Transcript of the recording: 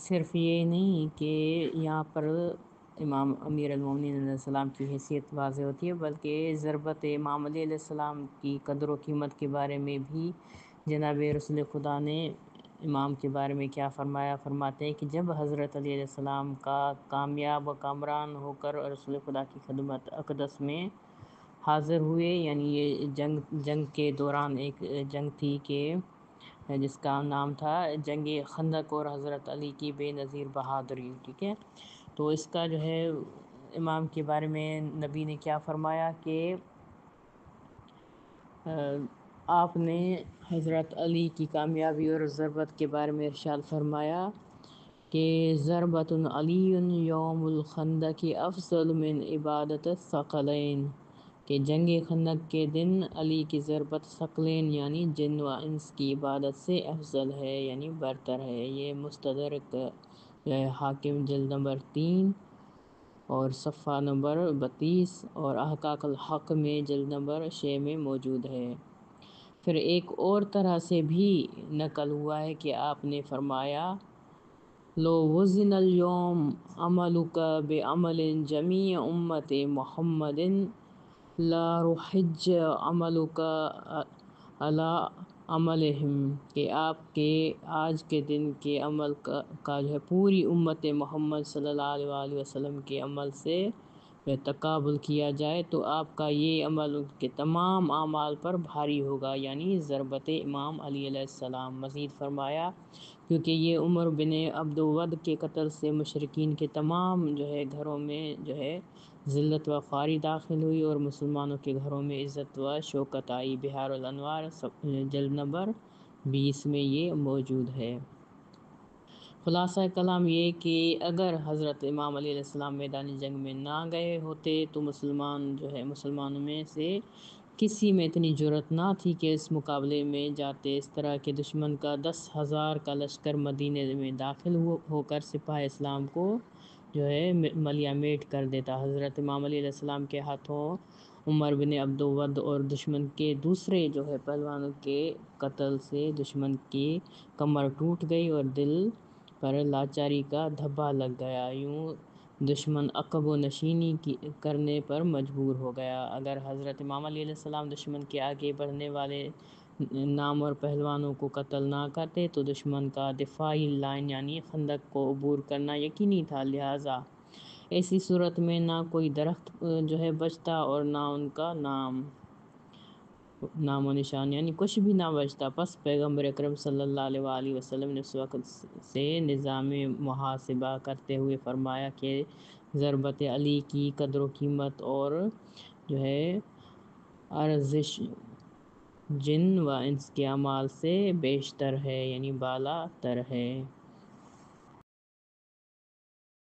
صرف یہ نہیں کہ یہاں پر امام امیر المومنین علیہ السلام کی حیثیت واضح ہوتی ہے، بلکہ ضربت امام علی علیہ السلام کی قدر و قیمت کے بارے میں بھی جناب رسول خدا نے امام کے بارے میں کیا فرمایا. فرماتے ہیں کہ جب حضرت علی علیہ السلام کا کامیاب و کامران ہو کر رسول خدا کی خدمت اقدس میں حاضر ہوئے، یعنی یہ جنگ کے دوران ایک جنگ تھی کہ جس کا نام تھا جنگ خندق اور حضرت علی کی بے نظیر بہادری. ٹھیک ہے، تو اس کا جو ہے امام کے بارے میں نبی نے کیا فرمایا کہ آپ نے حضرت علی کی کامیابی اور ضربت کے بارے میں ارشاد فرمایا کہ ضربۃ علی یوم الخندق افضل من عبادت الثقلین، کہ جنگ خندق کے دن علی کی ضربت ثقلین یعنی جن و انس کی عبادت سے افضل ہے، یعنی برتر ہے. یہ مستدرک حاکم جلد نمبر 3 اور صفحہ نمبر 32 اور احقاق الحق میں جلد نمبر 6 میں موجود ہے. پھر ایک اور طرح سے بھی نقل ہوا ہے کہ آپ نے فرمایا لو وزن اليوم عملک بعمل جمیع امت محمد لا رحج عملک علی عملہم، کہ آپ کے آج کے دن کے عمل کا جو ہے پوری امت محمد صلی اللہ علیہ وآلہ وسلم کے عمل سے تقابل کیا جائے تو آپ کا یہ عمل ان کے تمام اعمال پر بھاری ہوگا، یعنی ضربت امام علی علیہ السلام. مزید فرمایا کیونکہ یہ عمر بن عبد ود کے قتل سے مشرکین کے تمام جو ہے گھروں میں جو ہے ذلت و خواری داخل ہوئی اور مسلمانوں کے گھروں میں عزت و شوکت آئی. بہار الانوار جلد نمبر 20 میں یہ موجود ہے. خلاصہ کلام یہ کہ اگر حضرت امام علی علیہ السلام میدان جنگ میں نہ گئے ہوتے تو مسلمانوں میں سے کسی میں اتنی جرأت نہ تھی کہ اس مقابلے میں جاتے. اس طرح کے دشمن کا 10,000 کا لشکر مدینے میں داخل ہو کر سپاہ اسلام کو جو ہے ملیہ میٹ کر دیتا. حضرت امام علی علیہ السلام کے ہاتھوں عمر بن عبد ود اور دشمن کے دوسرے جو ہے پہلوانوں کے قتل سے دشمن کی کمر ٹوٹ گئی اور دل پر لاچاری کا دھبا لگ گیا. یوں دشمن عقب و نشینی کرنے پر مجبور ہو گیا. اگر حضرت امام علیہ السلام دشمن کے آگے بڑھنے والے نامور پہلوانوں کو قتل نہ کرتے تو دشمن کا دفاعی لائن یعنی خندق کو عبور کرنا یقینی تھا. لہٰذا ایسی صورت میں نہ کوئی درخت جو ہے بچتا اور نہ ان کا نام و نشان، یعنی کچھ بھی نہ بچتا. پس پیغمبر اکرم صلی اللہ علیہ وآلہ وسلم نے اس وقت سے نظام محاسبہ کرتے ہوئے فرمایا کہ ضربت علی کی قدر و قیمت اور جو ہے ارزش جن و انس کے اعمال سے بیشتر ہے، یعنی بالا تر ہے.